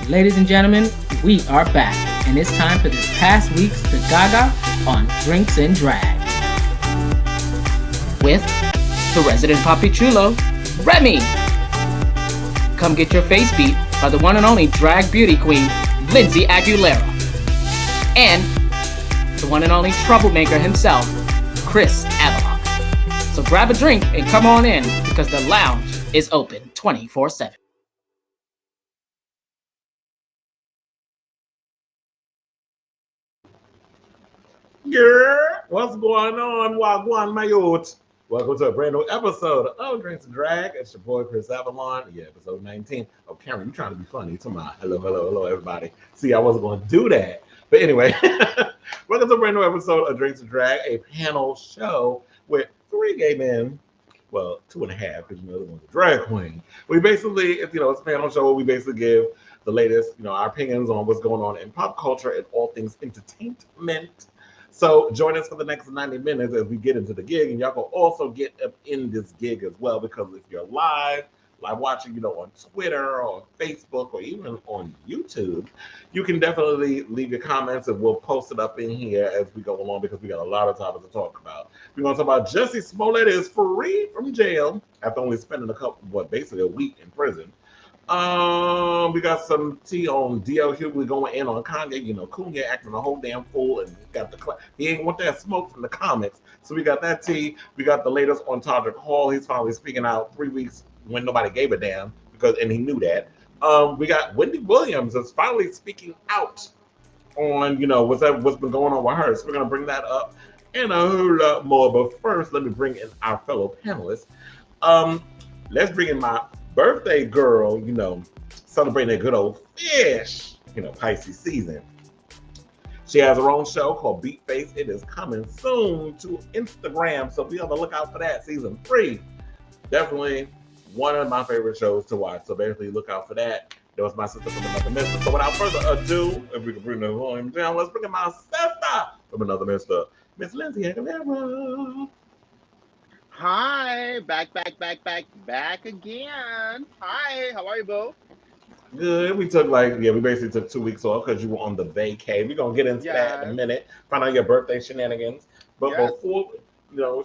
Ladies and gentlemen, we are back, and it's time for this past week's The Gaga on Drinks and Drag. With the resident Papi Chulo, Remy. Come get your face beat by the one and only drag beauty queen, Lindsay Aguilera. And the one and only troublemaker himself, Kris Avalon. So grab a drink and come on in, because the lounge is open 24/7. Yeah, what's going on? Wagwan, my youth. Welcome to a brand new episode of Drinks and Drag. It's your boy Kris Avalon. Yeah, episode 19. Oh, Karen, you trying to be funny? You talking about hello, everybody. See, I wasn't going to do that. But anyway, welcome to a brand new episode of Drinks and Drag, a panel show with 3 gay men. Well, 2.5, because the other one's a drag queen. We basically, it's a panel show where we basically give the latest, our opinions on what's going on in pop culture and all things entertainment. So join us for the next 90 minutes as we get into the gig, and y'all can also get up in this gig as well, because if you're live watching, on Twitter or Facebook or even on YouTube, you can definitely leave your comments and we'll post it up in here as we go along, because we got a lot of topics to talk about. We're going to talk about Jussie Smollett is free from jail after only spending basically a week in prison. We got some tea on DL Hughley going in on Kanye. Kanye acting a whole damn fool, and he ain't want that smoke from the comics. So we got that tea. We got the latest on Todrick Hall. He's finally speaking out 3 weeks when nobody gave a damn, and he knew that. We got Wendy Williams is finally speaking out on what's been going on with her. So we're gonna bring that up and a whole lot more. But first, let me bring in our fellow panelists. Let's bring in my birthday girl, celebrating a good old fish, Pisces season. She has her own show called Beat Face. It is coming soon to Instagram, so be on the lookout for that. Season 3. Definitely one of my favorite shows to watch, so basically look out for that. That was my sister from Another Mister. So without further ado, if we can bring the volume down, let's bring in my sister from Another Mister, Miss Lindsay Aguilera. Hi, back again. Hi, how are you, boo? Good. We basically took 2 weeks off because you were on the vacay. We're gonna get into that in a minute. Find out your birthday shenanigans. But before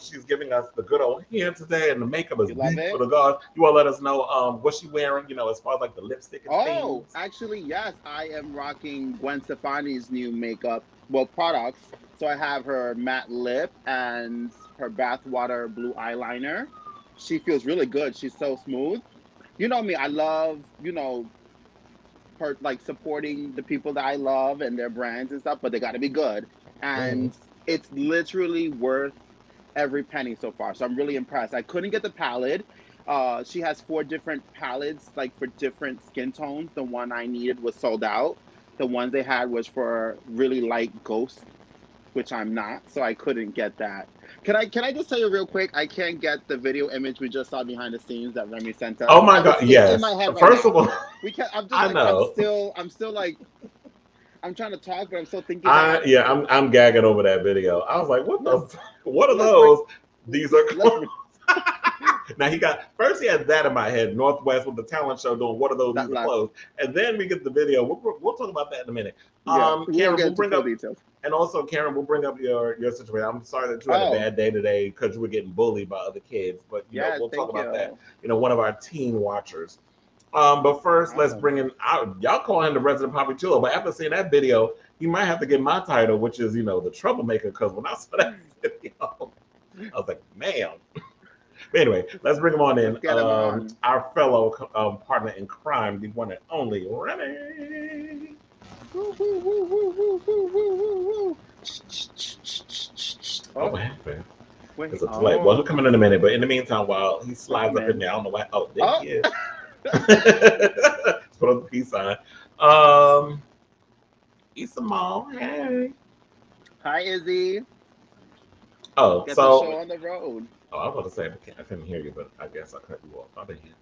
she's giving us the good old hair today, and the makeup is deep for the gods. You want to let us know what she wearing, as far as the lipstick and things? Oh, actually, yes, I am rocking Gwen Stefani's new makeup, products. So I have her matte lip and her bathwater blue eyeliner. She feels really good. She's so smooth. You know me, I love, her supporting the people that I love and their brands and stuff, but they got to be good. And it's literally worth every penny so far. So I'm really impressed. I couldn't get the palette. She has 4 different palettes, for different skin tones. The one I needed was sold out. The ones they had was for really light ghost, which I'm not, so I couldn't get that. Can I just tell you real quick? I can't get the video image we just saw behind the scenes that Remy sent us. Oh my god, yes. In my head First of all, we can't. I'm just I know. I'm still I'm trying to talk, but I'm still thinking. I'm gagging over that video. I was like, what are those? These are clothes. Now he had that in my head. Northwest with the talent show doing what are those? These are clothes. And then we get the video. We'll talk about that in a minute. Karen, we'll bring up details. And also, Karen, we'll bring up your situation. I'm sorry that you had a bad day today because you were getting bullied by other kids. But we'll talk about that. One of our teen watchers. But first, let's bring in y'all call him the resident Papi Chulo. But after seeing that video, he might have to get my title, which is the troublemaker. Because when I saw that video, I was like, man. But anyway, let's bring him on in. Our fellow partner in crime, the one and only Remy. What happened? It's a delay. Well, he'll come in a minute, but in the meantime, while he slides up in there, I don't know why. Oh, there he is. Let's put up the peace sign. Issa Mall, hey. Hi, Izzy. Oh, Get so the show on the road. Oh, I was about to say I couldn't hear you, but I guess I cut you off. I didn't hear.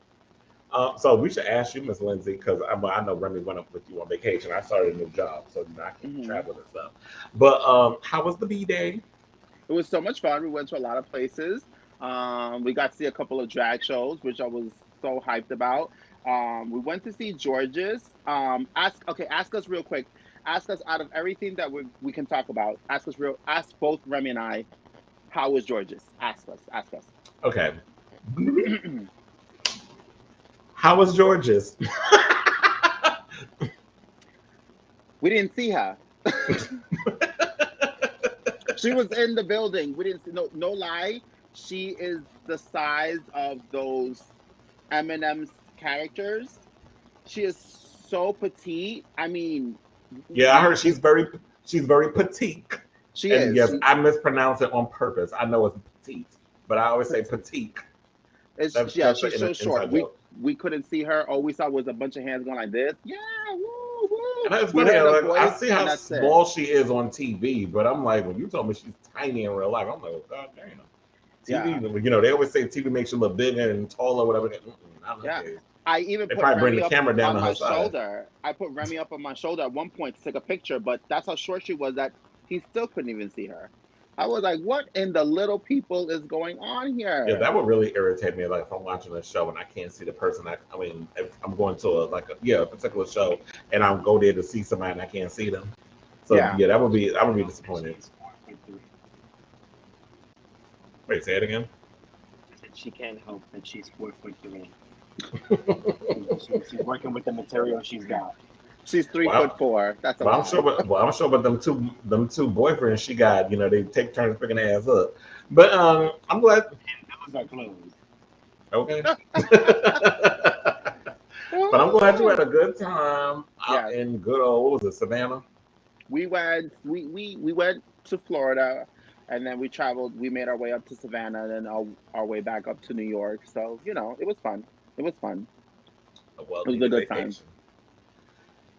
So we should ask you, Miss Lindsay, because I know Remy went up with you on vacation. I started a new job, so I can't travel and stuff. But how was the B-Day? It was so much fun. We went to a lot of places. We got to see a couple of drag shows, which I was so hyped about. We went to see George's. Ask us real quick. Ask us out of everything that we can talk about. Ask both Remy and I, how was George's? Ask us. Okay. How was George's? We didn't see her. She was in the building. We didn't see, no lie. She is the size of those Eminem's characters. She is so petite. I mean, Yeah, I heard she's very petite. she And is. yes, I mispronounce it on purpose. I know it's petite, but I always say petite. Yeah, That's she's so an short. inside joke. We couldn't see her. All we saw was a bunch of hands going like this. Yeah, woo, woo. And it's We funny, heard her like I voice, see and how that's it. small she is on TV, but I'm like, when you told me she's tiny in real life, I'm like, oh, God damn. Yeah. TV, you know, they always say TV makes you look bigger and taller, whatever. Not Yeah. okay. I even They put probably bring Remy the up camera down on to my her side. shoulder. I put Remy up on my shoulder at one point to take a picture, but that's how short she was that he still couldn't even see her. I was like, what in the little people is going on Yeah, here? that would really irritate me. Like if I'm watching a show and I can't see the person. I mean, if I'm going to a particular show and I'll go there to see somebody and I can't see them. So Yeah. yeah, I would be disappointed. Wait, say it again. She can't help that she's 4'3". She's working with the material she's got. She's 3'4". That's a Well, lie. I'm sure, but them two boyfriends she got, you know, they take turns picking their ass up. But I'm glad. Those are clothes. Okay. But I'm glad you had a good time out in good old, what was it, Savannah? We went to Florida, and then we traveled. We made our way up to Savannah, and then our way back up to New York. So it was fun. It was fun. A well It was a needed good time. vacation.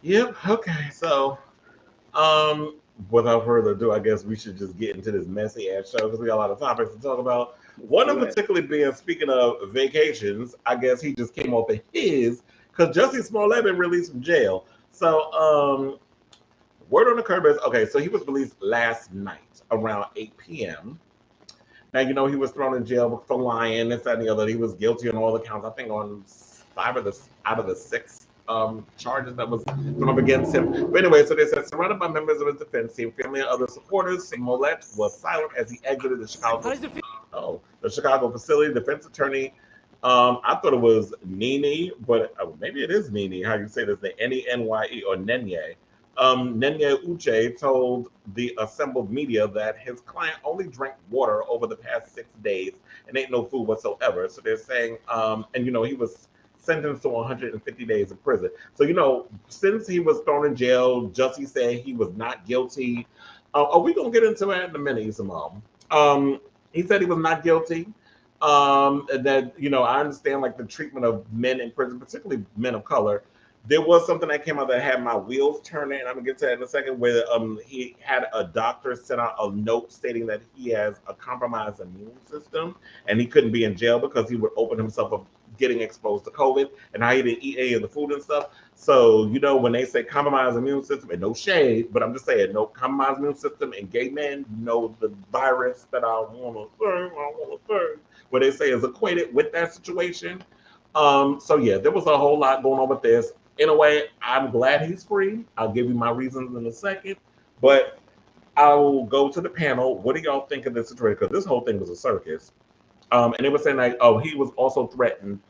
Yep. Okay. So, without further ado, I guess we should just get into this messy ass show because we got a lot of topics to talk about. One of particularly being, speaking of vacations, I guess he just came off of his because Jussie Smollett been released from jail. So, word on the curb is okay. So he was released last night around 8 p.m. Now you know he was thrown in jail for lying, this, that, and the other. He was guilty on all the counts. I think on 5 out of the 6 charges that was thrown up against him. But anyway, so they said surrounded by members of his defense team, family, and other supporters, Smollett was silent as he exited the Chicago facility. Defense attorney, I thought it was Nene, but maybe it is Nene. How you say this? The Nenye or Nenye. Nenye Uche told the assembled media that his client only drank water over the past 6 days and ate no food whatsoever. So they're saying, and he was sentenced to 150 days in prison. So, since he was thrown in jail, Jussie said he was not guilty. Are we going to get into that in a minute, Simone? He said he was not guilty. That, I understand like the treatment of men in prison, particularly men of color. There was something that came out that had my wheels turning, and I'm gonna get to that in a second. Where he had a doctor send out a note stating that he has a compromised immune system, and he couldn't be in jail because he would open himself up getting exposed to COVID, and how he didn't eat any of the food and stuff. So when they say compromised immune system, and no shade, but I'm just saying no compromised immune system and gay men, the virus that I want to say, what they say is equated with that situation. So yeah, there was a whole lot going on with this. In a way, I'm glad he's free. I'll give you my reasons in a second, but I will go to the panel. What do y'all think of this situation? Because this whole thing was a circus. And they were saying like, oh, he was also threatened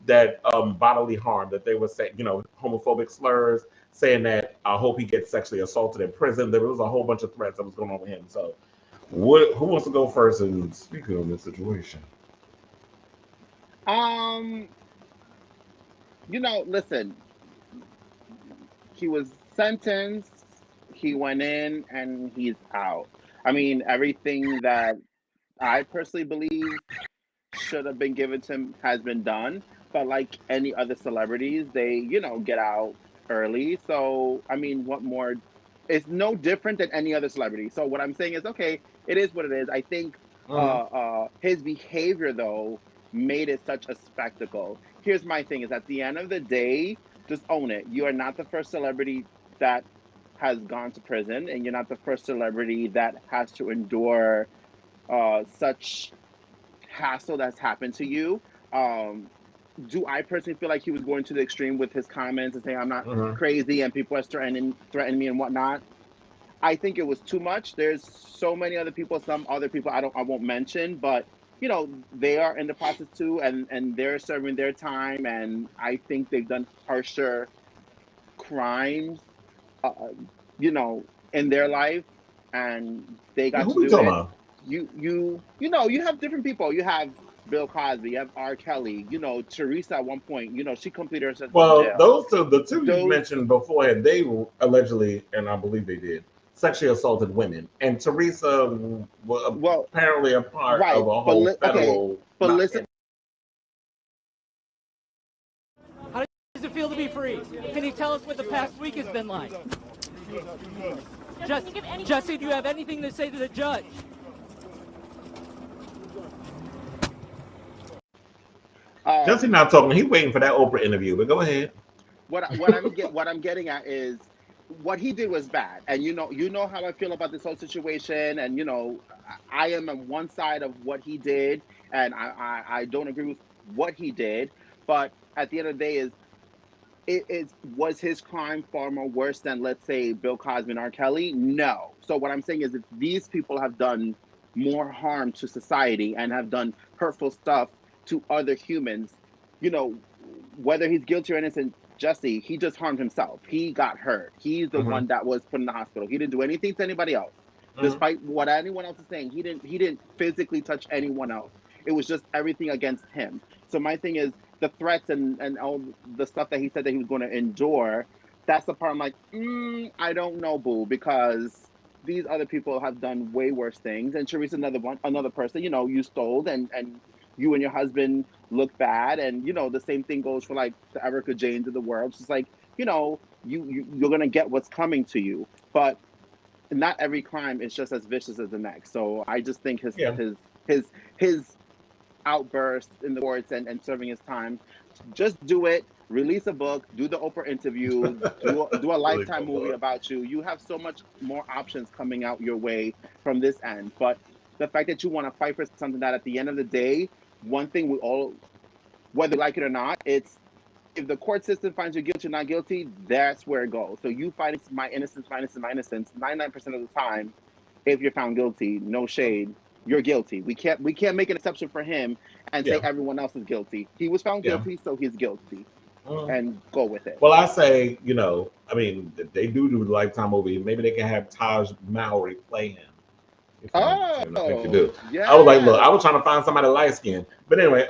that bodily harm, that they were saying, homophobic slurs, saying that I hope he gets sexually assaulted in prison. There was a whole bunch of threats that was going on with him. So who wants to go first and speak on this situation? Listen, he was sentenced, he went in, and he's out. I mean, everything that I personally believe should have been given to him has been done. But like any other celebrities, they, get out early. So, I mean, what more? It's no different than any other celebrity. So what I'm saying is, okay, it is what it is. I think his behavior, though, made it such a spectacle. Here's my thing is at the end of the day, just own it. You are not the first celebrity that has gone to prison, and you're not the first celebrity that has to endure such hassle that's happened to you. do I personally feel like he was going to the extreme with his comments and saying I'm not Mhm. crazy and people are threatening me and whatnot? I think it was too much. There's so many other people, some other people I won't mention, but they are in the process too, and they're serving their time, and I think they've done harsher crimes, uh, you know, in their life, and they Yeah, got who to we do talking it. about? You have different people. You have Bill Cosby, you have R. Kelly, Teresa at one point, she completed her sentence in Well, jail. those two, the two you Those mentioned beforehand, they allegedly, and I believe they did, sexually assaulted women. And Teresa was well, apparently a part right, of a but whole okay, federal, but not listen. How does it feel to be free? Can you tell us what the past week has been like? Jussie, do you have anything to say to the judge? Jussie not talking. He waiting for that Oprah interview. But go ahead. What I'm getting at is what he did was bad, and you know how I feel about this whole situation, and I am on one side of what he did, and I don't agree with what he did, but at the end of the day, was his crime far more worse than, let's say, Bill Cosby and R. Kelly? No. So what I'm saying is, if these people have done more harm to society and have done hurtful stuff to other humans, you know, whether he's guilty or innocent, Jesse, he just harmed himself. He got hurt. He's the Hmm. one that was put in the hospital. He didn't do anything to anybody else. Hmm. Despite what anyone else is saying, he didn't physically touch anyone else. It was just everything against him. So my thing is, the threats and all the stuff that he said that he was going to endure, that's the part I'm like, I don't know, boo, because these other people have done way worse things. And Teresa's another person, you stole, and you and your husband look bad. And, the same thing goes for like the Erica Janes of the world. It's just like, you're going to get what's coming to you. But not every crime is just as vicious as the next. So I just think his, Yeah. his, his, his outburst in the courts and serving his time. Just do it. Release a book. Do the Oprah interview. Do a Really Lifetime good movie book. about you. You have so much more options coming out your way from this end. But the fact that you want to fight for something that, at the end of the day, one thing we all, whether you like it or not, it's, if the court system finds you guilty or not guilty, that's where it goes. So you fighting my innocence, my innocence, my innocence. 99% of the time, if you're found guilty, no shade, you're guilty. We can't make an exception for him and say Yeah. everyone else is guilty. He was found Yeah. guilty, so he's guilty, Mhm. and go with it. Well, I say, I mean, if they do the Lifetime movie, maybe they can have Taj Mowry play him. If you Oh, do. I was like, look, yes. I was trying to find somebody light skinned. But anyway,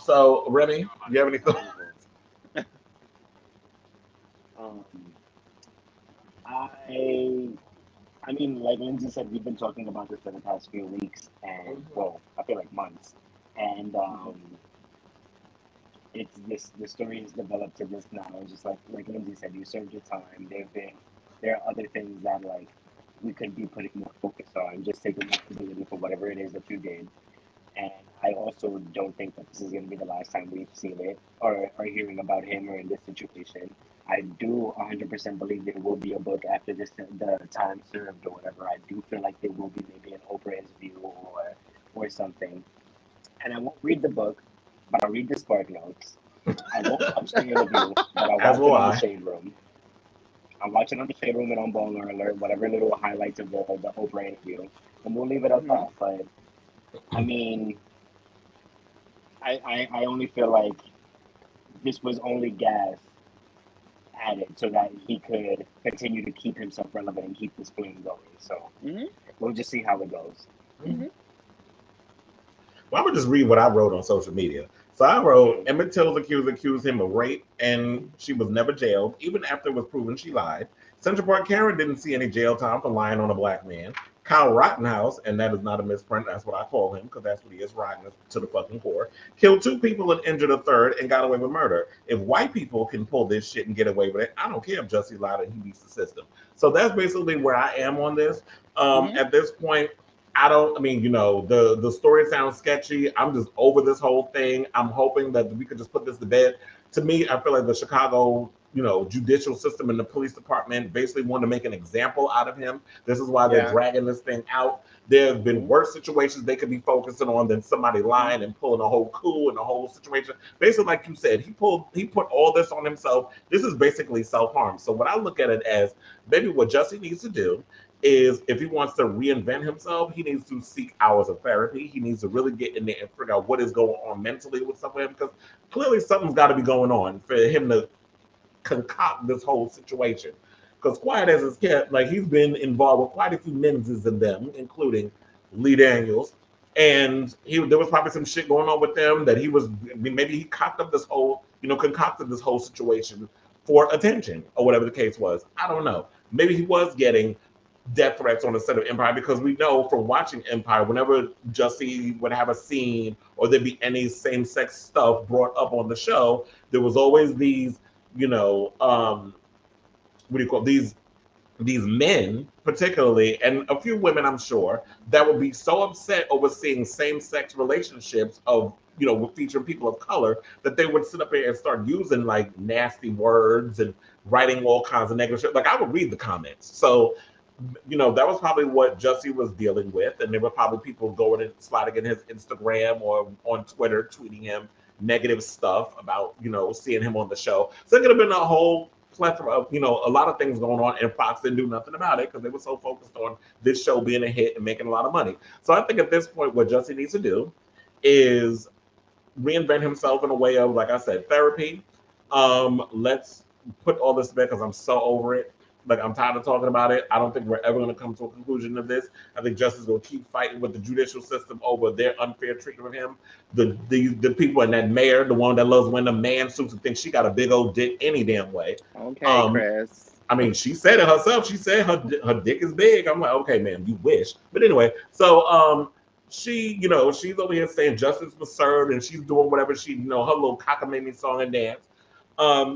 so Remy, you have any thoughts? Um, I I mean, like Lindsay said, we've been talking about this for the past few weeks, and well, I feel like months, and it's this the story has developed to this now. Just like Lindsay said, you served your time. There are other things that like we could be putting more focus on. Just take responsibility for whatever it is that you did. And I also don't think that this is going to be the last time we've seen it or hearing about him or in this situation. I do 100% believe there will be a book after this, the time served or whatever. I do feel like there will be maybe an Oprah interview or something. And I won't read the book, but I'll read the Spark Notes. I won't watch the interview, but I'll As watch it will on the I. Shade Room. I'll watch it on the Shade Room and on Baller Alert, whatever little highlights of the Oprah interview. And we'll leave it at Hmm. that. But I mean, I only feel like this was only gas added so that he could continue to keep himself relevant and keep this flame going. So Hmm. we'll just see how it goes. Hmm. Well, I'm gonna just read what I wrote on social media. So I wrote, Mm-hmm. Emmett Till's accused him of rape, and she was never jailed, even after it was proven she lied. Central Park Karen didn't see any jail time for lying on a black man. Kyle Rottenhouse, and that is not a misprint, that's what I call him, because that's what he is, rotten to the fucking core, killed two people and injured a third and got away with murder. If white people can pull this shit and get away with it, I don't care if Jussie lied and he beats the system. So that's basically where I am on this. Hmm. At this point, I don't. I mean, the story sounds sketchy. I'm just over this whole thing. I'm hoping that we could just put this to bed. To me, I feel like the Chicago judicial system and the police department basically want to make an example out of him. This is why they're dragging this thing out. There have been worse situations they could be focusing on than somebody lying and pulling a whole coup in the whole situation. Basically, like you said, he put all this on himself. This is basically self-harm. So what I look at it as, maybe what Jussie needs to do is, if he wants to reinvent himself, he needs to seek hours of therapy. He needs to really get in there and figure out what is going on mentally with someone, because clearly something's got to be going on for him to concoct this whole situation. Because quiet as it's kept, like, he's been involved with quite a few menses in them, including Lee Daniels, and there was probably some shit going on with them that maybe he concocted this whole situation for attention or whatever the case was. I don't know. Maybe he was getting death threats on the set of Empire, because we know from watching Empire, whenever Jussie would have a scene or there'd be any same-sex stuff brought up on the show, there was always these these men, particularly, and a few women, I'm sure, that would be so upset over seeing same-sex relationships of, featuring people of color, that they would sit up here and start using like nasty words and writing all kinds of negative shit. Like, I would read the comments. So, that was probably what Jussie was dealing with, and there were probably people going and sliding in his Instagram or on Twitter, tweeting him negative stuff about, seeing him on the show. So it could have been a whole plethora of, a lot of things going on, and Fox didn't do nothing about it because they were so focused on this show being a hit and making a lot of money. So I think at this point, what Jussie needs to do is reinvent himself in a way of, like I said, therapy. Let's put all this back, because I'm so over it. Like, I'm tired of talking about it. I don't think we're ever going to come to a conclusion of this. I think Justice will keep fighting with the judicial system over their unfair treatment of him. The people in that mayor, the one that loves wearing the man suits and thinks she got a big old dick any damn way. Okay, Kris. I mean, she said it herself. She said her dick is big. I'm like, okay, man, you wish. But anyway, so she, she's over here saying justice was served, and she's doing whatever her little cockamamie song and dance.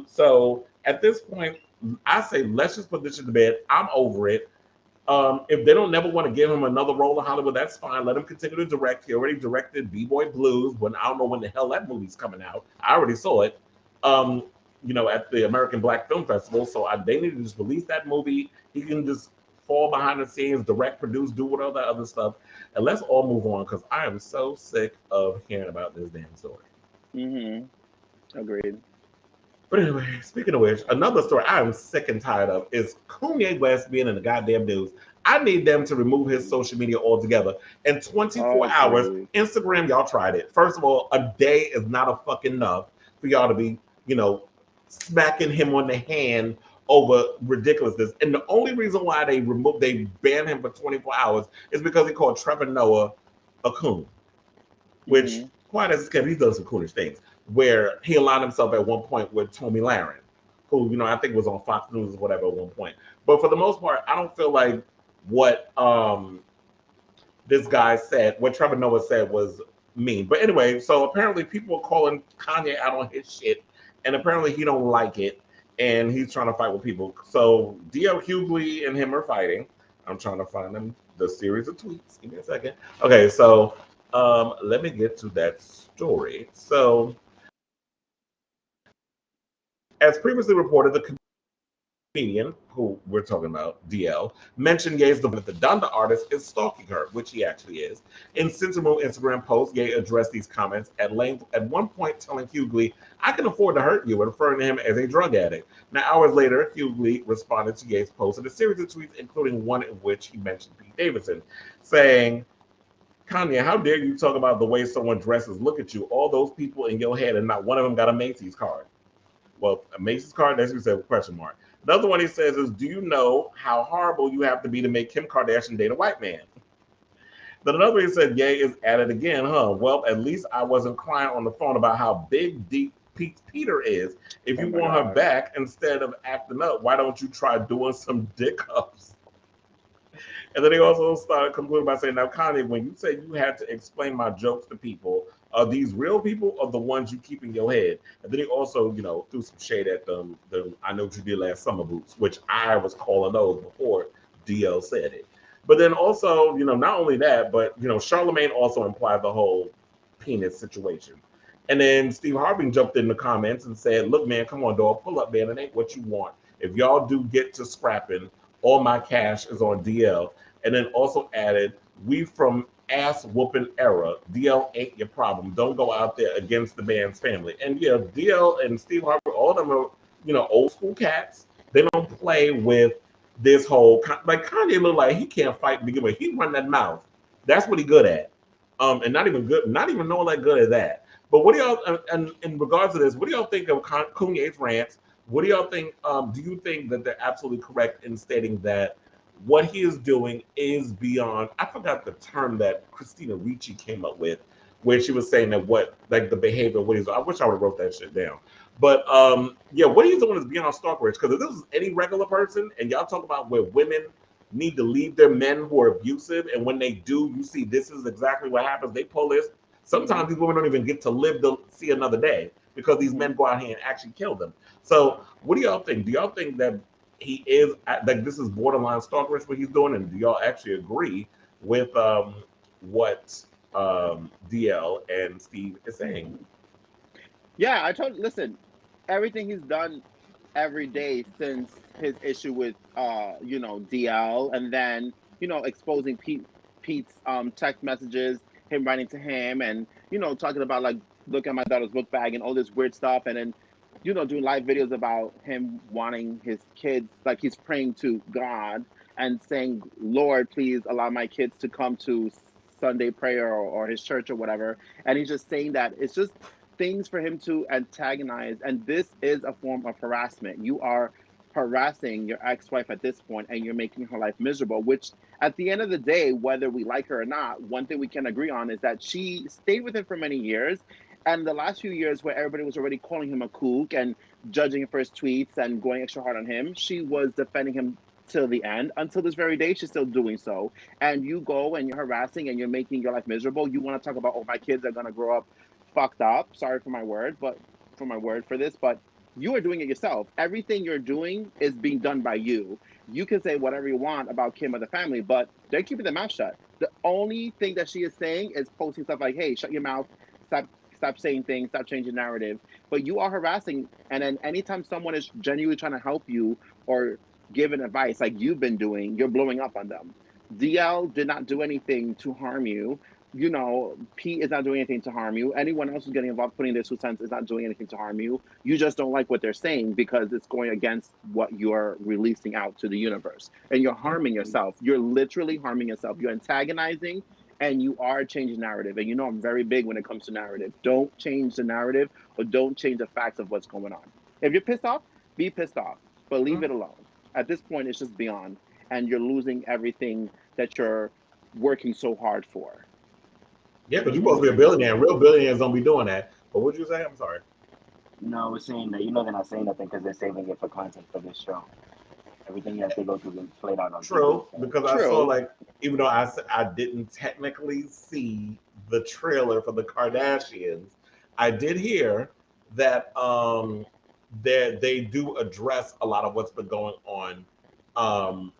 So at this point, I say, let's just put this to bed. I'm over it. If they don't never want to give him another role in Hollywood, that's fine. Let him continue to direct. He already directed B-Boy Blues, when I don't know when the hell that movie's coming out. I already saw it, at the American Black Film Festival. So they need to just release that movie. He can just fall behind the scenes, direct, produce, do all that other stuff. And let's all move on, because I am so sick of hearing about this damn story. Agreed. But anyway, speaking of which, another story I am sick and tired of is Kanye West being in the goddamn news. I need them to remove his social media altogether. In 24 hours, Instagram, y'all tried it. First of all, a day is not a fucking enough for y'all to be, smacking him on the hand over ridiculousness. And the only reason why they banned him for 24 hours is because he called Trevor Noah a coon, which, quite as it's kept, he's done some coolish things, where he aligned himself at one point with Tomi Lahren, who, I think was on Fox News or whatever at one point. But for the most part, I don't feel like what this guy said, what Trevor Noah said, was mean. But anyway, so apparently people are calling Kanye out on his shit, and apparently he don't like it, and he's trying to fight with people. So DL Hughley and him are fighting. I'm trying to find them, the series of tweets. Give me a second. Okay, so let me get to that story. So, as previously reported, the comedian, who we're talking about, DL, mentioned Ye's that the Donda artist is stalking her, which he actually is. In sensible Instagram post, Ye addressed these comments at length, at one point telling Hughley, "I can afford to hurt you," and referring to him as a drug addict. Now, hours later, Hughley responded to Ye's post in a series of tweets, including one in which he mentioned Pete Davidson, saying, "Kanye, how dare you talk about the way someone dresses? Look at you, all those people in your head, and not one of them got a Macy's card." Well, a Macy's card, that's what he said, question mark. Another one he says is, "Do you know how horrible you have to be to make Kim Kardashian date a white man?" Then another he said, Ye is at it again, huh? Well, at least I wasn't crying on the phone about how big, deep Peter is. If you want her back, instead of acting up, why don't you try doing some dick ups? And then he also started concluding by saying, "Now, Kanye, when you say you had to explain my jokes to people, are these real people or the ones you keep in your head?" And then he also, threw some shade at the "I know what you did last summer" boots, which I was calling those before DL said it. But then also, not only that, but, Charlamagne also implied the whole penis situation. And then Steve Harvey jumped in the comments and said, "Look, man, come on, dog, pull up, man. It ain't what you want. If y'all do get to scrapping, all my cash is on DL." And then also added, "We from ass whooping era. DL ain't your problem. Don't go out there against the man's family." And yeah, DL and Steve Harvey, all of them are, old school cats. They don't play with this whole like Kanye look like he can't fight to begin with. He run that mouth. That's what he good at. And not even good, not even knowing that good at that. But what do y'all, and in regards to this, what do y'all think of Kanye's rants? What do y'all think? Do you think that they're absolutely correct in stating that what he is doing is beyond? I forgot the term that Christina Ricci came up with, where she was saying that what, like the behavior, what he's. I wish I would have wrote that shit down. But yeah, what he's doing is beyond stalkerish. Because if this was any regular person, and y'all talk about where women need to leave their men who are abusive, and when they do, you see this is exactly what happens. They pull this. Sometimes these women don't even get to live to see another day because these men go out here and actually kill them. So, what do y'all think? Do y'all think that he is like this is borderline stalkerish what he's doing, and do y'all actually agree with what DL and Steve is saying? Yeah, I told listen, everything he's done every day since his issue with DL, and then exposing Pete's text messages, him writing to him, and talking about like look at my daughter's book bag and all this weird stuff, and then doing live videos about him wanting his kids, like he's praying to God and saying, Lord, please allow my kids to come to Sunday prayer or his church or whatever. And he's just saying that it's just things for him to antagonize. And this is a form of harassment. You are harassing your ex-wife at this point, and you're making her life miserable, which at the end of the day, whether we like her or not, one thing we can agree on is that she stayed with him for many years. And the last few years where everybody was already calling him a kook and judging him for his tweets and going extra hard on him, she was defending him till the end. Until this very day, she's still doing so. And you go and you're harassing and you're making your life miserable. You want to talk about, oh, my kids are going to grow up fucked up. Sorry for my word, for this, but you are doing it yourself. Everything you're doing is being done by you. You can say whatever you want about Kim or the family, but they're keeping their mouth shut. The only thing that she is saying is posting stuff like, hey, shut your mouth, stop saying things, stop changing narrative. But you are harassing, and then anytime someone is genuinely trying to help you or giving advice like you've been doing, you're blowing up on them. DL did not do anything to harm you. Pete is not doing anything to harm you. Anyone else who's getting involved putting their 2 cents is not doing anything to harm you. You just don't like what they're saying because it's going against what you're releasing out to the universe. And you're harming yourself. You're literally harming yourself. You're antagonizing and you are changing narrative. And I'm very big when it comes to narrative. Don't change the narrative or don't change the facts of what's going on. If you're pissed off, be pissed off, but leave it alone. At this point, it's just beyond. And you're losing everything that you're working so hard for. Yeah, because you're supposed to be a billionaire. Real billionaires don't be doing that. But what'd you say? I'm sorry. No, we're saying that they're not saying nothing because they're saving it for content for this show. Everything that they go through is played out on True, TV, so. because I saw like even though I didn't technically see the trailer for the Kardashians, I did hear that they do address a lot of what's been going on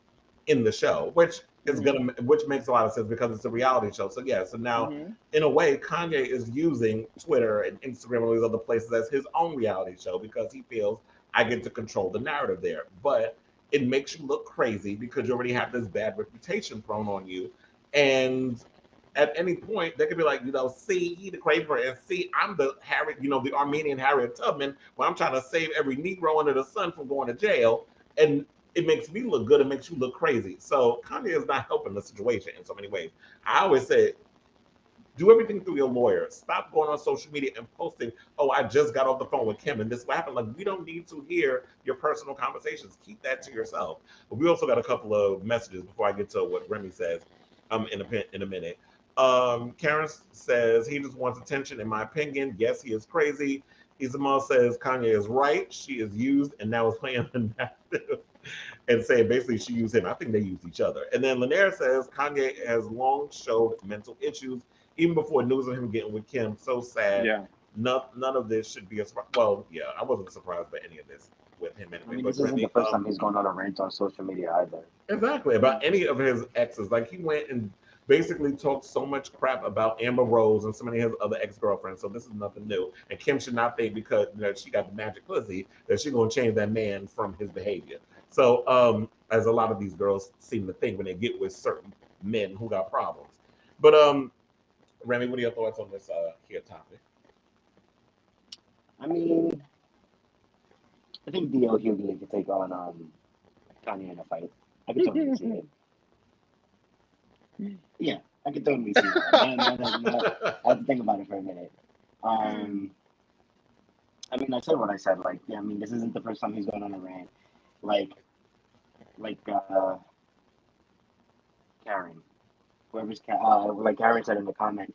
in the show, which is which makes a lot of sense because it's a reality show. So yeah, so now in a way, Kanye is using Twitter and Instagram and all these other places as his own reality show because he feels I get to control the narrative there. But it makes you look crazy because you already have this bad reputation thrown on you, and at any point they could be like, see, he the crazy person, and see, I'm the the Armenian Harriet Tubman, where I'm trying to save every Negro under the sun from going to jail, and it makes me look good. It makes you look crazy. So Kanye is not helping the situation in so many ways. I always say, do everything through your lawyer. Stop going on social media and posting, oh, I just got off the phone with Kim and this what happened. Like, we don't need to hear your personal conversations. Keep that to yourself. But we also got a couple of messages before I get to what Remy says in a minute. Karen says he just wants attention, in my opinion. Yes, he is crazy. Isabel says Kanye is right. She is used and now is playing the narrative and saying basically she used him. I think they used each other. And then Lanier says Kanye has long showed mental issues even before news of him getting with Kim. So sad. Yeah. None of this should be a surprise. Well, yeah, I wasn't surprised by any of this with him anyway. I mean, this isn't the first time he's going on a rant on social media either. Exactly, about any of his exes. Like he went and basically talked so much crap about Amber Rose and so many of his other ex-girlfriends. So this is nothing new. And Kim should not think because she got the magic pussy that she's gonna change that man from his behavior. So as a lot of these girls seem to think when they get with certain men who got problems. But Remy, what are your thoughts on this here topic? I mean, I think D.L. Hughley could take on Kanye in a fight. I could totally see it. Yeah, I could totally see that. I have to think about it for a minute. I mean, I said what I said. Like, yeah, I mean, this isn't the first time he's going on a rant. Like Karen, like Karen said in the comments,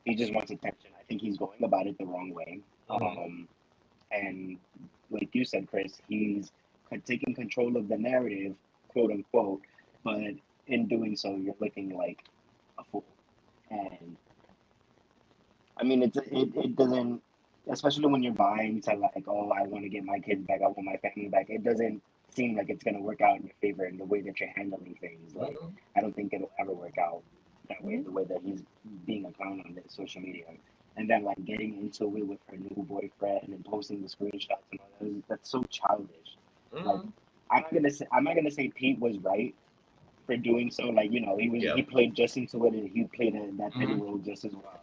he just wants attention. I think he's going about it the wrong way. And like you said, Kris, he's taking control of the narrative, quote unquote, but in doing so, you're looking like a fool. And I mean, it doesn't, especially when you're vying to like, oh, I want to get my kids back, I want my family back. It doesn't seem like it's going to work out in your favor in the way that you're handling things. Like, I don't think it'll ever work out that way, the way that he's being a clown on this social media. And then like getting into it with her new boyfriend and posting the screenshots and all that, that's so childish. Like, I'm not gonna say Pete was right for doing so. Like, you know, he played just into it and he played that petty role just as well.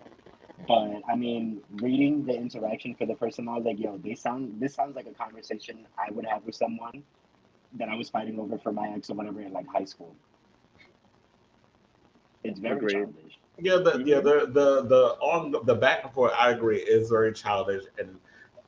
But I mean, reading the interaction for the person, I was like, yo, this sounds like a conversation I would have with someone that I was fighting over for my ex or whatever in like high school. It's very childish. Yeah, the back and forth, I agree, is very childish, and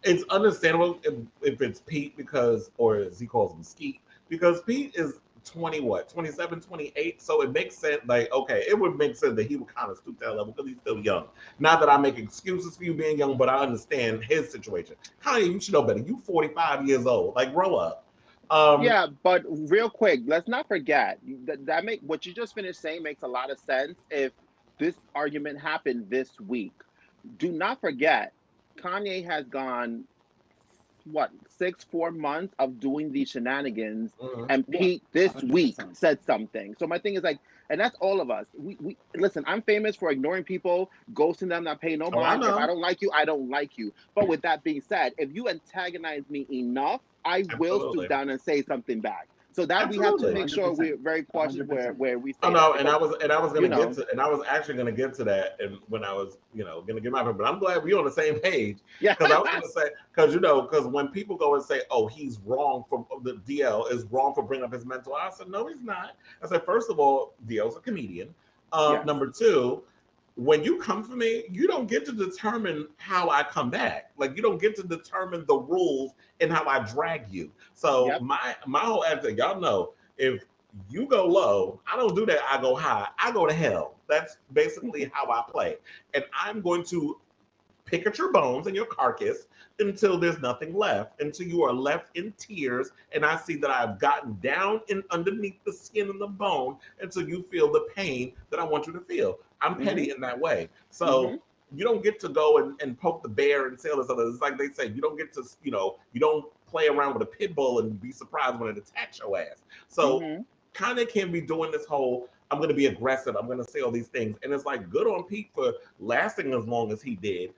it's understandable if it's Pete because, or as he calls him, Skeet, because Pete is 27, 28, so it makes sense. Like, okay, it would make sense that he would kind of stoop that level because he's still young. Not that I make excuses for you being young, but I understand his situation. Kanye, you should know better. You 45 years old, like grow up. Yeah, but real quick, let's not forget that make what you just finished saying makes a lot of sense if this argument happened this week. Do not forget, Kanye has gone, what, 4 months of doing these shenanigans, and Pete this 100%. Week said something. So my thing is like, and that's all of us. We listen, I'm famous for ignoring people, ghosting them, not paying no mind. If I don't like you, I don't like you. But with that being said, if you antagonize me enough, I will stoop down and say something back. So that we have to make sure we're very cautious where we say. Oh no, and I was actually gonna get to that, and when I was gonna get my, but I'm glad we're on the same page. Yeah, because I was gonna say because when people go and say, oh, he's wrong for the DL is wrong for bringing up his mental health, I said no, he's not. I said first of all, DL's a comedian. Number two, when you come for me, you don't get to determine how I come back. Like, you don't get to determine the rules and how I drag you. So my whole attitude, y'all know, if you go low, I don't do that. I go high. I go to hell. That's basically how I play. And I'm going to pick at your bones and your carcass until there's nothing left, until you are left in tears, and I see that I've gotten down in underneath the skin and the bone until you feel the pain that I want you to feel. I'm petty in that way. So you don't get to go and poke the bear and say all this other. It's like they say, you don't get to, you don't play around with a pit bull and be surprised when it attacks your ass. So Kanye can't be doing this whole, I'm going to be aggressive, I'm going to say all these things. And it's like, good on Pete for lasting as long as he did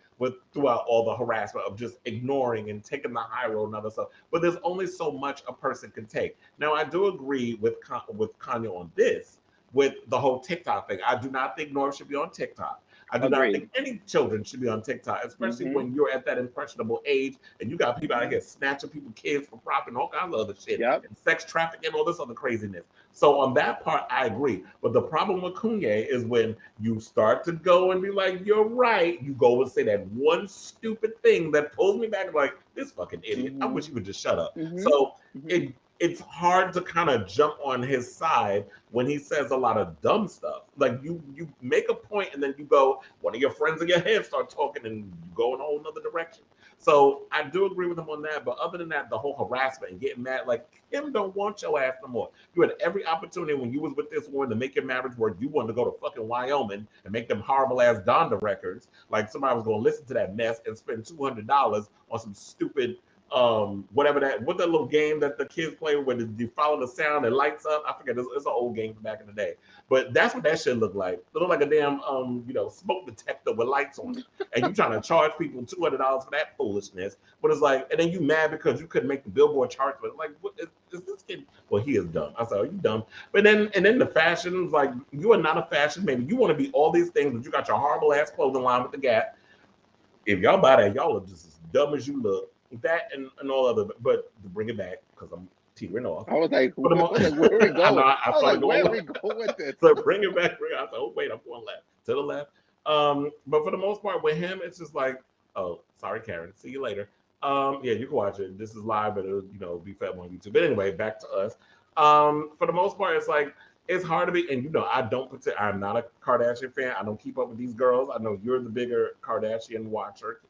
throughout all the harassment of just ignoring and taking the high road and other stuff. But there's only so much a person can take. Now, I do agree with Kanye on this, with the whole TikTok thing. I do not think North should be on TikTok. I do not think any children should be on TikTok, especially when you're at that impressionable age and you got people out here snatching people's kids for profit and all kinds of other shit, and sex trafficking and all this other craziness. So on that part, I agree. But the problem with Kanye is when you start to go and be like, you're right, you go and say that one stupid thing that pulls me back, like, this fucking idiot, I wish he would just shut up. So it's hard to kind of jump on his side when he says a lot of dumb stuff. Like, you make a point and then you go, one of your friends in your head start talking and you go in a whole nother direction. So I do agree with him on that. But other than that, the whole harassment and getting mad, like, Kim don't want your ass no more. You had every opportunity when you was with this woman to make your marriage work. You wanted to go to fucking Wyoming and make them horrible ass Donda records. Like, somebody was going to listen to that mess and spend $200 on some stupid whatever what that little game that the kids play where you follow the sound and lights up. I forget, it's an old game from back in the day. But that's what that shit looked like. It looked like a damn smoke detector with lights on it. And you trying to charge people $200 for that foolishness. But it's like, and then you mad because you couldn't make the Billboard charts. But like, what is this kid? Well, he is dumb. I said, are you dumb? But then the fashion was like, you are not a fashion baby. You want to be all these things, but you got your horrible ass clothing line with the Gap. If y'all buy that, y'all are just as dumb as you look. That and all other, but to bring it back because I'm teetering off. I was like, where are we going? I was like, where are we going with this? So bring it back. I thought, oh wait, I'm going left to the left. But for the most part, with him, it's just like, oh, sorry, Karen. See you later. Yeah, you can watch it. This is live, but it'll be fed on YouTube. But anyway, back to us. For the most part, it's like it's hard to be, and I'm not a Kardashian fan. I don't keep up with these girls. I know you're the bigger Kardashian watcher,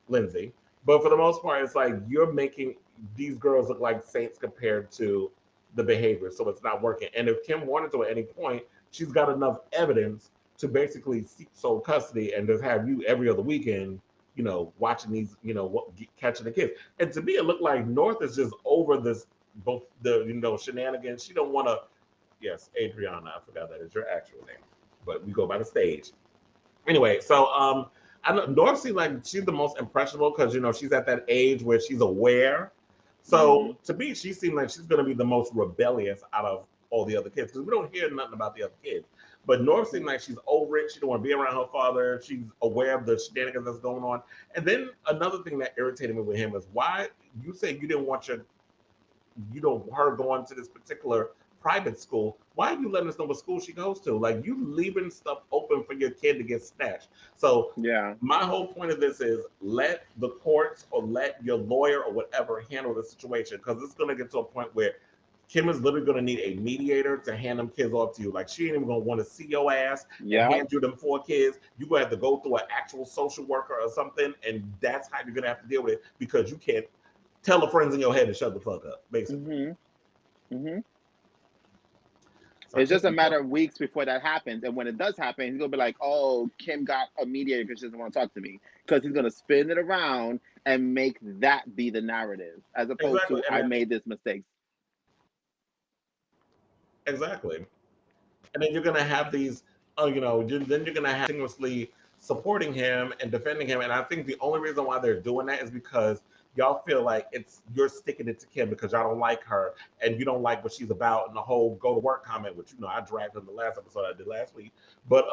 Lindsay. But for the most part, it's like you're making these girls look like saints compared to the behavior. So it's not working. And if Kim wanted to at any point, she's got enough evidence to basically seek sole custody and just have you every other weekend, watching these, catching the kids. And to me, it looked like North is just over this, both the, shenanigans. She don't want to, yes, Adriana, I forgot that is your actual name, but we go by the stage. Anyway, so, I know North seems like she's the most impressionable because she's at that age where she's aware. So to me, she seems like she's going to be the most rebellious out of all the other kids because we don't hear nothing about the other kids. But North seems like she's over it. She don't want to be around her father. She's aware of the shenanigans that's going on. And then another thing that irritated me with him is why you say you didn't want her going to this particular private school. Why are you letting us know what school she goes to? Like, you leaving stuff open for your kid to get snatched. So yeah, my whole point of this is let the courts or let your lawyer or whatever handle the situation, because it's going to get to a point where Kim is literally going to need a mediator to hand them kids off to you. Like, she ain't even going to want to see your ass and hand you them 4 kids. You're going to have to go through an actual social worker or something, and that's how you're going to have to deal with it, because you can't tell the friends in your head to shut the fuck up, basically. So it's just a matter of weeks before that happens. And when it does happen, he's going to be like, oh, Kim got a mediator because she doesn't want to talk to me. Because he's going to spin it around and make that be the narrative, as opposed to I made this mistake. Exactly. And then you're going to have these, then you're going to have continuously supporting him and defending him. And I think the only reason why they're doing that is because y'all feel like you're sticking it to Kim because y'all don't like her and you don't like what she's about, and the whole go to work comment, which I dragged in the last episode I did last week. But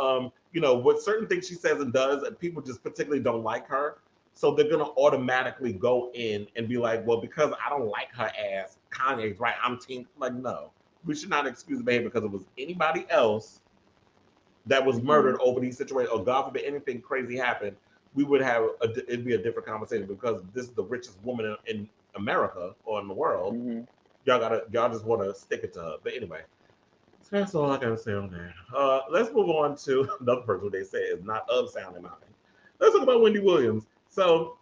with certain things she says and does, and people just particularly don't like her, so they're gonna automatically go in and be like, well, because I don't like her ass, Kanye's right, I'm team. Like, no, we should not excuse the behavior because it was anybody else that was murdered over these situations, or God forbid anything crazy happened, we would have it'd be a different conversation, because this is the richest woman in America or in the world. Y'all just want to stick it to her. But anyway, so that's all I gotta say on that. Let's move on to another person who they say is not of sound mind. Let's talk about Wendy Williams. So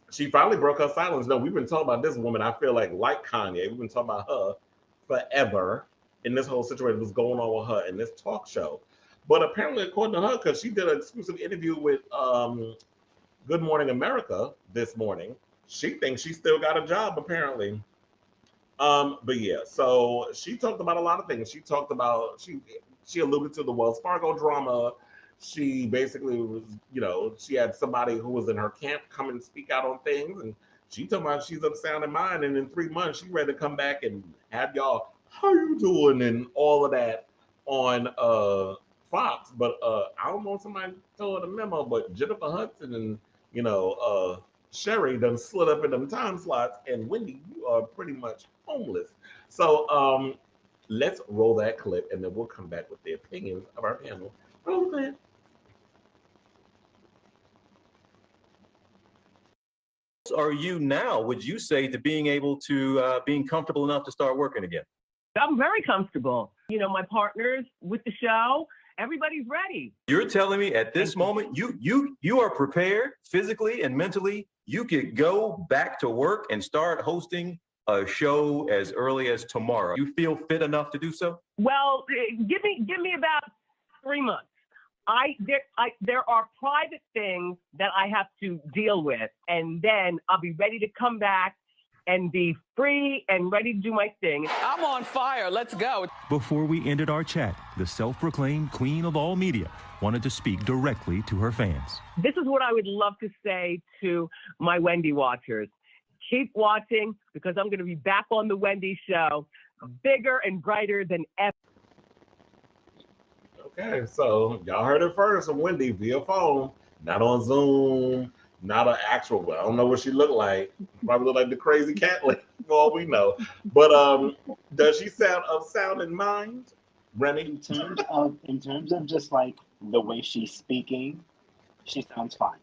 she finally broke her silence. No, we've been talking about this woman, I feel like Kanye, we've been talking about her forever, and this whole situation was going on with her in this talk show. But apparently, according to her, because she did an exclusive interview with Good Morning America this morning, she thinks she still got a job, apparently. But yeah, so she talked about a lot of things. She talked about, she alluded to the Wells Fargo drama. She basically was, she had somebody who was in her camp come and speak out on things. And she talked about she's of sound in mind. And in 3 months, she's ready to come back and have y'all, how you doing? And all of that on Fox. But I don't know if somebody told her the memo, but Jennifer Hudson and Sherry done slid up in them time slots, and Wendy, you are pretty much homeless. So let's roll that clip, and then we'll come back with the opinions of our panel. Roll the clip. Are you now, would you say, to being able to being comfortable enough to start working again? I'm very comfortable. My partners with the show, everybody's ready. You're telling me at this moment you are prepared physically and mentally. You could go back to work and start hosting a show as early as tomorrow. You feel fit enough to do so? Well, give me about 3 months. there are private things that I have to deal with, and then I'll be ready to come back and be free and ready to do my thing. I'm on fire. Let's go. Before we ended our chat, the self-proclaimed queen of all media wanted to speak directly to her fans. This is what I would love to say to my Wendy watchers. Keep watching, because I'm going to be back on the Wendy show, bigger and brighter than ever. Okay, so y'all heard it first from Wendy via phone, not on Zoom, not an actual. Well, I don't know what she looked like. Probably look like the crazy cat lady, for all we know. But does she sound of sound in mind, Remy? In terms of just like the way she's speaking, she sounds fine.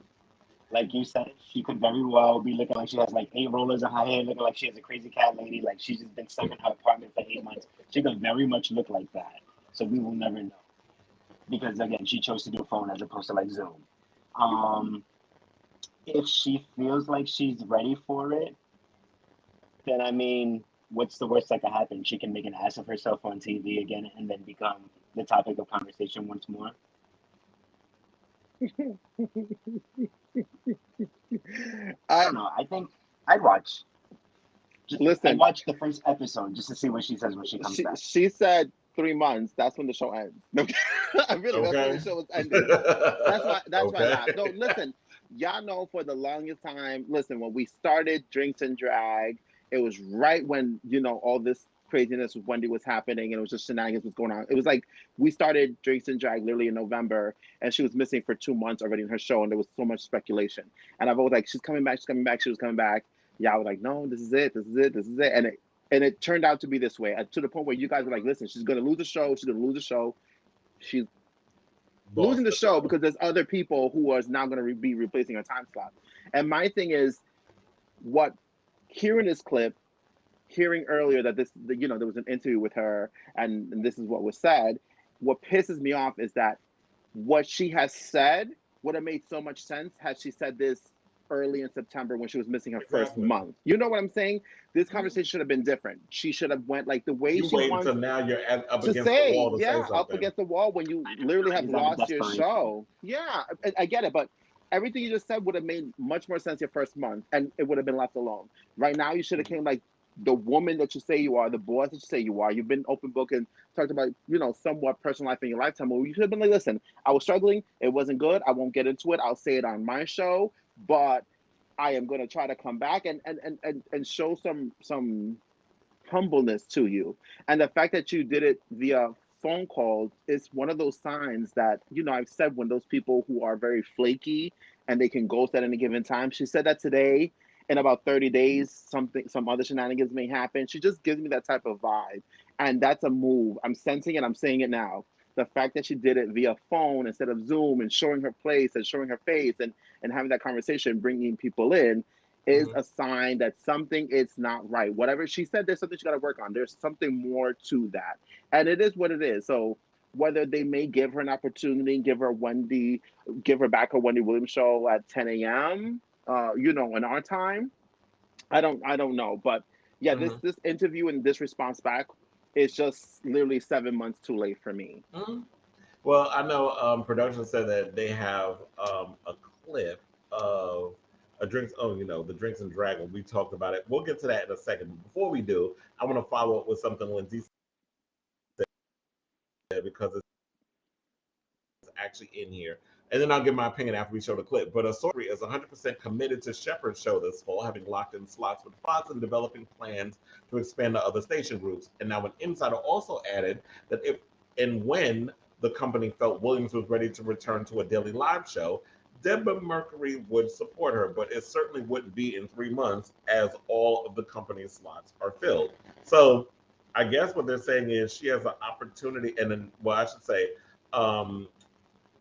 Like you said, she could very well be looking like she has like 8 rollers in her hair, looking like she has a crazy cat lady, like she's just been stuck in her apartment for 8 months. She could very much look like that. So we will never know. Because again, she chose to do a phone as opposed to like Zoom. If she feels like she's ready for it, then I mean, what's the worst that could happen? She can make an ass of herself on TV again and then become the topic of conversation once more. I don't know. I think I'd watch. I'd watch the first episode just to see what she says when she comes back. She said 3 months. That's when the show ends. I really, that's when the show was ending. That's why I laughed. No, listen, y'all know for the longest time, listen, when we started Drinks and Drag, it was right when, you know, all this craziness with Wendy was happening and it was just shenanigans was going on. It was like we started Drinks and Drag literally in November and she was missing for 2 months already in her show and there was so much speculation. And I've always like, she's coming back, she was coming back. Yeah, I was like, no, this is it. And it turned out to be this way, to the point where you guys were like, listen, she's going to lose the show. She's losing the show because there's other people who are now going to be replacing her time slot. And my thing is, hearing this clip, hearing earlier that there was an interview with her and this is what was said, what pisses me off is that what she has said would have made so much sense had she said this early in September when she was missing her first month. You know what I'm saying? This conversation should have been different. She should have went like the way she wants. Until now you're up against the wall to say something. Up against the wall when you literally have lost your show. Yeah, I get it, but everything you just said would have made much more sense your first month, and it would have been left alone. Right now, you should have came like the woman that you say you are, the boss that you say you are. You've been open book and talked about, somewhat personal life in your lifetime. Well, you should have been like, listen, I was struggling. It wasn't good. I won't get into it. I'll say it on my show, but I am going to try to come back and show some humbleness to you. And the fact that you did it via phone call is one of those signs that, I've said when those people who are very flaky and they can ghost at any given time. She said that today. In about 30 days, some other shenanigans may happen. She just gives me that type of vibe. And that's a move. I'm sensing it. I'm saying it now. The fact that she did it via phone instead of Zoom and showing her place and showing her face and having that conversation, bringing people in, is a sign that something is not right. Whatever she said, there's something she got to work on. There's something more to that. And it is what it is. So whether they may give her an opportunity, give her back her Wendy Williams show at 10 a.m., in our time, I don't know. But yeah, this interview and this response back is just literally 7 months too late for me. Well, I know production said that they have a clip of the Drinks and Drag. We talked about it. We'll get to that in a second. But before we do, I want to follow up with something Lindsay said because it's actually in here. And then I'll give my opinion after we show the clip. But Asori is 100% committed to Shepard's show this fall, having locked in slots with Fox and developing plans to expand to other station groups. And now an insider also added that if and when the company felt Williams was ready to return to a daily live show, Deborah Mercury would support her, but it certainly wouldn't be in 3 months as all of the company's slots are filled. So I guess what they're saying is she has an opportunity, and then, well, I should say,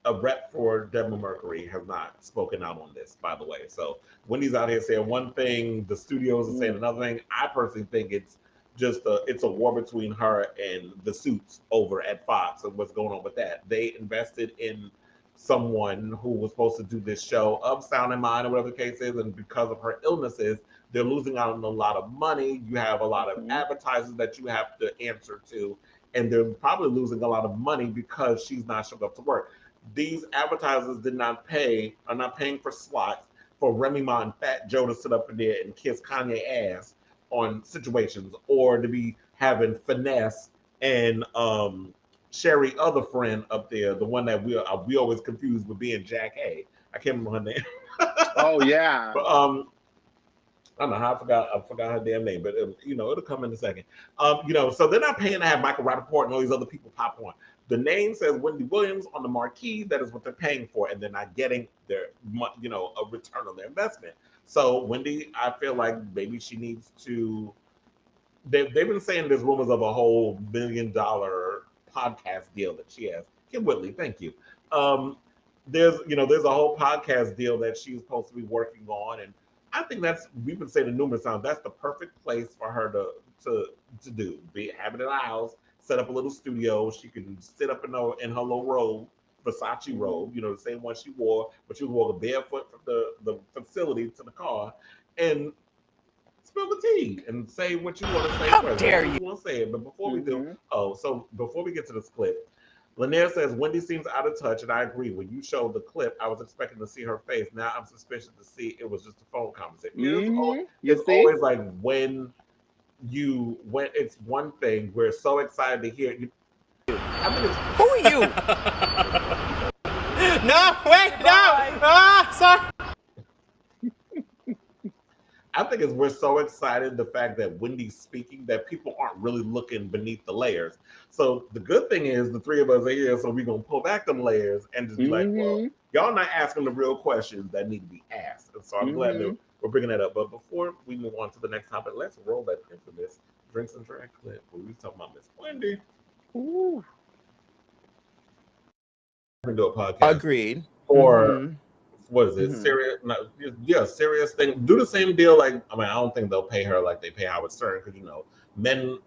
a rep for Deborah Mercury has not spoken out on this, by the way. So Wendy's out here saying one thing, the studios are saying another thing. I personally think it's just it's a war between her and the suits over at Fox and what's going on with that. They invested in someone who was supposed to do this show of Sound in Mind or whatever the case is, and because of her illnesses, they're losing out on a lot of money. You have a lot of advertisers that you have to answer to, and they're probably losing a lot of money because she's not showing up to work. these advertisers are not paying for slots for Remy Ma and Fat Joe to sit up in there and kiss Kanye ass on situations, or to be having Finesse and Sherry other friend up there, the one that we always confuse with being Jack A. I can't remember her name. Oh yeah. But I don't know how I forgot her damn name, but it'll come in a second. So they're not paying to have Michael Rappaport and all these other people pop on. The name says Wendy Williams on the marquee. That is what they're paying for, and they're not getting their, a return on their investment. So Wendy, I feel like maybe she needs to. They've been saying there's rumors of a whole $1 million podcast deal that she has. Kim Whitley, thank you. There's a whole podcast deal that she's supposed to be working on, and I think we've been saying it numerous times, that's the perfect place for her to do. Have it in a house, set up a little studio. She can sit up in her little robe, Versace robe, the same one she wore, but she was walking barefoot from the facility to the car, and spill the tea and say what you want to say. How dare you? Want to say it, but before we do, before we get to this clip, Lanier says, Wendy seems out of touch, and I agree. When you showed the clip, I was expecting to see her face. Now I'm suspicious to see it was just a phone conversation. It's always like when it's one thing, we're so excited to hear you. Who are you? No, wait, no. Sorry. I think we're so excited the fact that Wendy's speaking that people aren't really looking beneath the layers. So the good thing is the three of us are here, so we're gonna pull back them layers and just be like, well, y'all not asking the real questions that need to be asked. And so I'm glad that we're bringing that up. But before we move on to the next topic, let's roll that infamous Drinks and Drag clip where we was talking about Miss Wendy. Ooh. We're gonna do a podcast. Agreed. Or what is it? Serious? Serious thing. Do the same deal. I don't think they'll pay her like they pay Howard Stern, because men,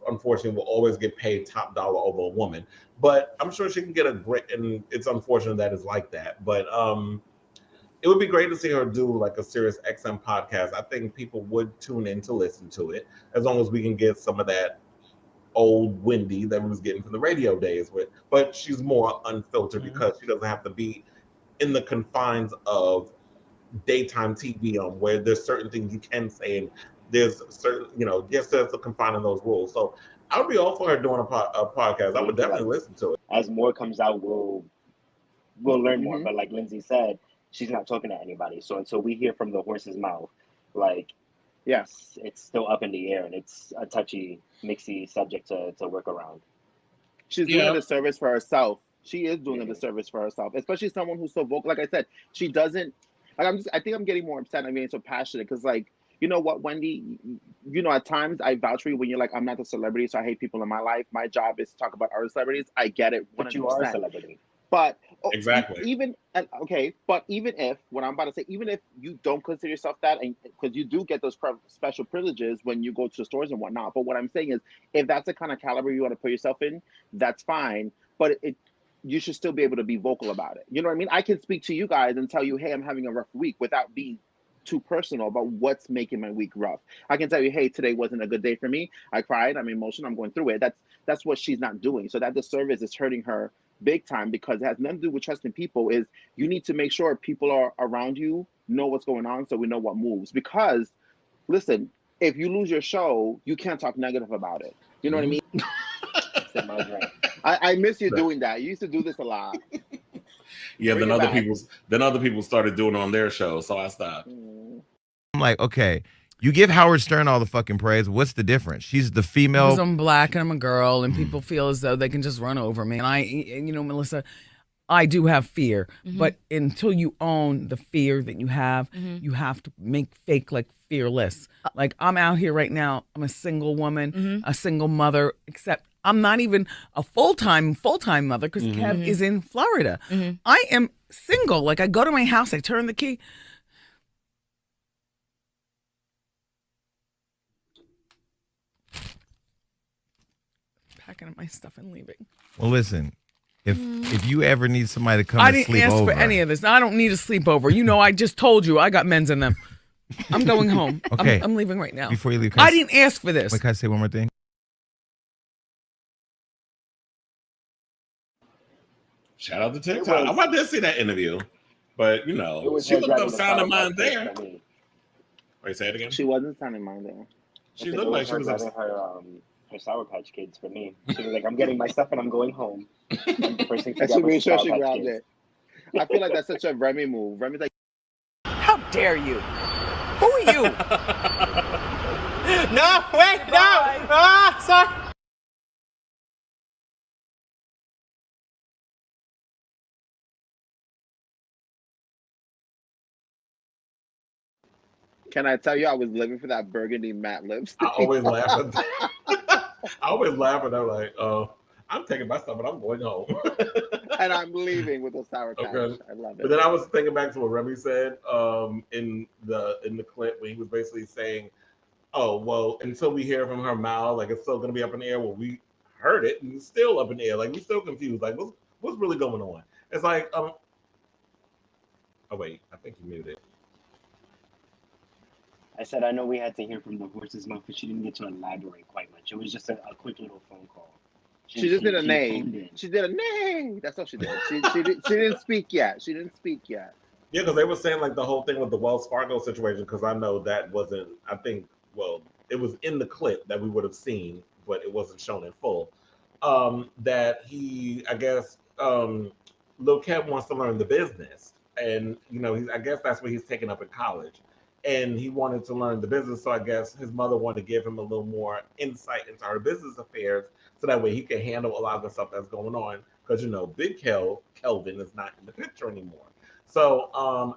unfortunately, will always get paid top dollar over a woman. But I'm sure she can get a great. And it's unfortunate that it's like that. But it would be great to see her do like a Sirius XM podcast. I think people would tune in to listen to it, as long as we can get some of that old Wendy that we was getting from the radio days with. But she's more unfiltered because she doesn't have to be in the confines of daytime TV where there's certain things you can say, and there's certain, there's a confine in those rules. So I would be all for her doing a podcast. I would definitely listen to it. As more comes out, we'll learn more. But like Lindsay said, she's not talking to anybody. So until we hear from the horse's mouth, yes, it's still up in the air, and it's a touchy, mixy subject to work around. She's doing a disservice for herself. She is doing a disservice for herself, especially someone who's so vocal. Like I said, she doesn't. I think I'm getting more upset. I'm getting so passionate because, you know what, Wendy? At times I vouch for you when you're like, I'm not a celebrity, so I hate people in my life. My job is to talk about other celebrities. I get it. 100%. But you are a celebrity. But exactly. Even if what I'm about to say, even if you don't consider yourself that, and because you do get those special privileges when you go to stores and whatnot. But what I'm saying is, if that's the kind of caliber you want to put yourself in, that's fine. But you should still be able to be vocal about it. You know what I mean? I can speak to you guys and tell you, hey, I'm having a rough week, without being too personal about what's making my week rough. I can tell you, hey, today wasn't a good day for me. I cried. I'm emotional. I'm going through it. That's what she's not doing. So that disservice is hurting her big time, because it has nothing to do with trusting people. Is you need to make sure people are around you, know what's going on, so we know what moves. Because listen, if you lose your show, you can't talk negative about it. You know what I mean? I miss you doing that. You used to do this a lot. Yeah, then other people started doing it on their show, so I stopped. I'm like, okay, you give Howard Stern all the fucking praise. What's the difference? She's the female. Because I'm black and I'm a girl, and people feel as though they can just run over me. And Melissa, I do have fear, but until you own the fear that you have to make fake fearless. Like, I'm out here right now. I'm a single woman, a single mother, except I'm not even a full-time mother, because Kev is in Florida. I am single. I go to my house, I turn the key. Packing up my stuff and leaving. Well, listen, if you ever need somebody to come I and sleep didn't ask over. for any of this. I don't need a sleepover. I just told you I got men's in them. I'm going home. Okay. I'm leaving right now. Before you leave, I didn't ask for this. Wait, can I say one more thing? Shout out to TikTok. I did see that interview, but It was she her looked driving up the sound of Sour mine Patch Kids there. for me. Wait, say it again. She wasn't sounding mine there. She looked like she was driving her Sour Patch Kids for me. She was like, "I'm getting my stuff and I'm going home." And the first thing she And got she was made sure Sour she Patch grabbed Kids. it. I feel like that's such a Remy move. Remy's like, How dare you? Who are you? No, wait, no! Ah, sorry. can I tell you I was living for that burgundy matte lipstick? I always laugh at that. I always laugh at that, like, I'm taking my stuff and I'm going home. And I'm leaving with a Sour Patch. Okay. I love it. But then I was thinking back to what Remy said in the clip when he was basically saying, "Oh, well, until we hear from her mouth, like it's still gonna be up in the air." Well, we heard it and it's still up in the air. Like we're still confused. Like what's really going on? It's like oh wait, I think you muted. I said, I know we had to hear from the horse's mouth, but she didn't get to elaborate quite much. It was just a quick little phone call. She just did a phoned nay. in. She did a nay. That's all she did. She didn't speak yet. She didn't speak yet. Yeah, because they were saying like the whole thing with the Wells Fargo situation. Because I know that wasn't. I think it was in the clip that we would have seen, but it wasn't shown in full. That he, I guess, Lil Kev wants to learn the business, and I guess that's what he's taking up in college. And he wanted to learn the business, so I guess his mother wanted to give him a little more insight into her business affairs, so that way he can handle a lot of the stuff that's going on. Because Big Kelvin is not in the picture anymore. So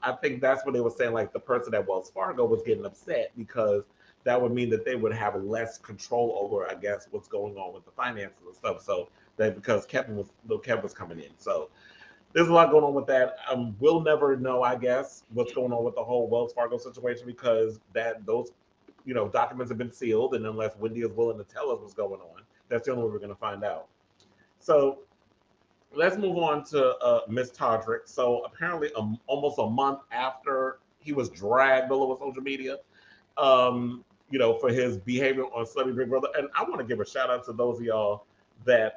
I think that's what they were saying. Like the person at Wells Fargo was getting upset because that would mean that they would have less control over, I guess, what's going on with the finances and stuff. So that because Lil Kev was coming in, so. There's a lot going on with that. We'll never know, I guess, what's going on with the whole Wells Fargo situation because those documents have been sealed, and unless Wendy is willing to tell us what's going on, that's the only way we're going to find out. So let's move on to Miss Todrick. So apparently, almost a month after he was dragged all over social media, for his behavior on Celebrity Big Brother, and I want to give a shout out to those of y'all that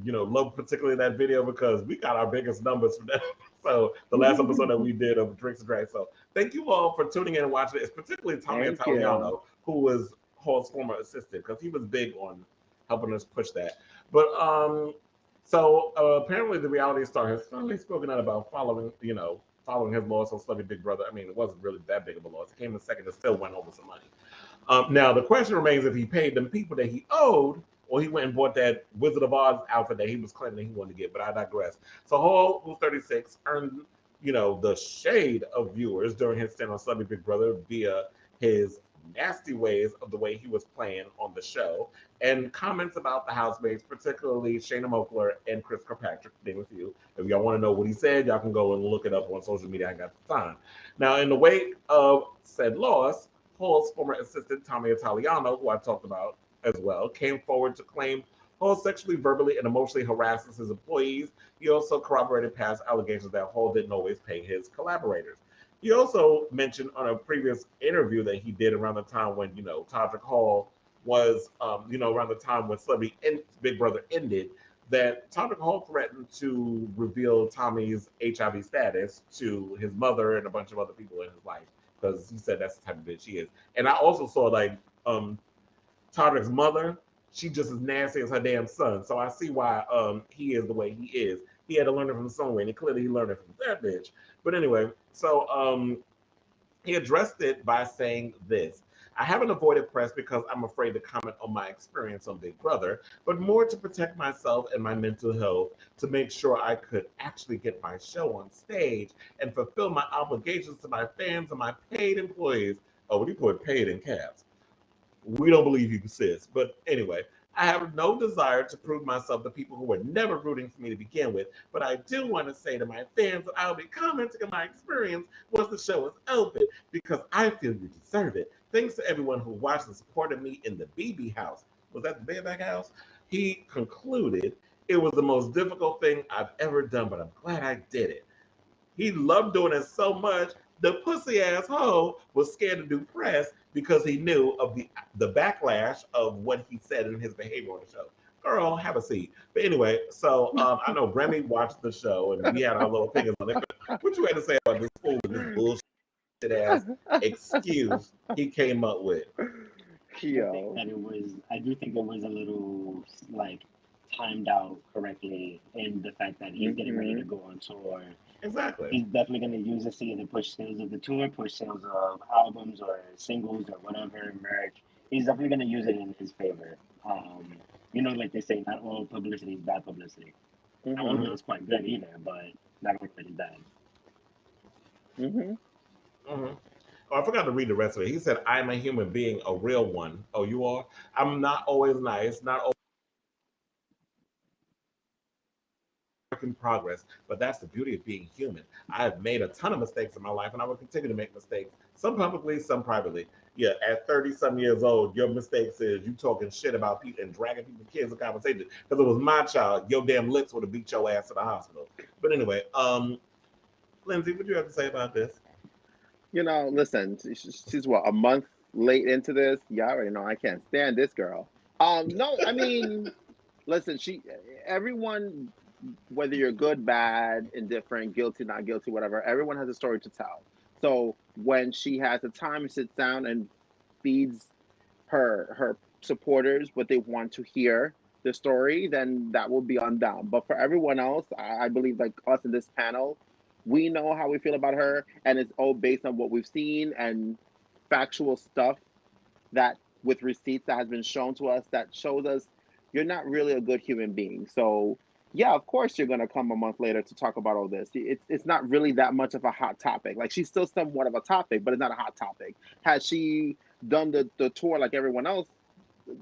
love particularly that video because we got our biggest numbers from that. So the last episode that we did of Drinks and Drag. So thank you all for tuning in and watching it. It's particularly Tommy Italiano, who was Hall's former assistant, because he was big on helping us push that. But apparently the reality star has finally spoken out about following his loss on Celebrity Big Brother. I mean, it wasn't really that big of a loss. It came in second and still went over some money. Now the question remains if he paid them people that he owed, or he went and bought that Wizard of Oz outfit that he was claiming he wanted to get, but I digress. So Hall, who's 36, earned, the shade of viewers during his stint on Celebrity Big Brother via his nasty ways of the way he was playing on the show, and comments about the housemates, particularly Shayna Moakler and Chris Kirkpatrick, to name a few. If y'all want to know what he said, y'all can go and look it up on social media. I got the time. Now, in the wake of said loss, Hall's former assistant, Tommy Italiano, who I talked about as well, came forward to claim Hall sexually, verbally, and emotionally harasses his employees. He also corroborated past allegations that Hall didn't always pay his collaborators. He also mentioned on a previous interview that he did around the time when, Todrick Hall was, around the time when Celebrity Big Brother ended, that Todrick Hall threatened to reveal Tommy's HIV status to his mother and a bunch of other people in his life, because he said that's the type of bitch she is. And I also saw Todrick's mother, she just as nasty as her damn son. So I see why he is the way he is. He had to learn it from somewhere, and clearly he learned it from that bitch. But anyway, so he addressed it by saying this: I haven't avoided press because I'm afraid to comment on my experience on Big Brother, but more to protect myself and my mental health, to make sure I could actually get my show on stage and fulfill my obligations to my fans and my paid employees. Oh, when you put paid in caps, we don't believe you sis. But anyway, I have no desire to prove myself to people who were never rooting for me to begin with, but I do want to say to my fans that I'll be commenting on my experience once the show is open, because I feel you deserve it. Thanks to everyone who watched and supported me in the BB house. Was that the Bareback house? He concluded, it was the most difficult thing I've ever done, but I'm glad I did it. He loved doing it so much, the pussy asshole was scared to do press because he knew of the backlash of what he said in his behavior on the show. Girl, have a seat. But anyway, so I know Remy watched the show and we had our little opinions on it. What you had to say about this fool and this bullshit ass excuse he came up with? I do think it was a little like timed out correctly in the fact that he's getting ready to go on tour. Exactly. He's definitely going to use this to either push sales of the tour, push sales of albums or singles or whatever, merch. He's definitely going to use it in his favor. You know, like they say, not all publicity is bad publicity. I don't know it's quite good either, but not all is bad. Oh, I forgot to read the rest of it. He said, I'm a human being, a real one. Oh, you are? I'm not always nice, not always work in progress, but that's the beauty of being human. I have made a ton of mistakes in my life, and I will continue to make mistakes, some publicly, some privately. Yeah, at 30-some years old, your mistakes is you talking shit about people and dragging people's kids in conversation. Because it was my child, your damn lips would have beat your ass to the hospital. But anyway, Lindsay, what do you have to say about this? You know, listen, she's what, a month late into this? Y'all already know I can't stand this girl. No, I mean, listen, everyone, whether you're good, bad, indifferent, guilty, not guilty, whatever, everyone has a story to tell. So when she has the time to sit down and feeds her supporters what they want to hear, the story, then that will be on down. But for everyone else, I believe, like us in this panel, we know how we feel about her, and it's all based on what we've seen and factual stuff that with receipts that has been shown to us that shows us you're not really a good human being. So yeah, of course you're gonna come a month later to talk about all this. It's not really that much of a hot topic. Like, she's still somewhat of a topic, but it's not a hot topic. Had she done the tour like everyone else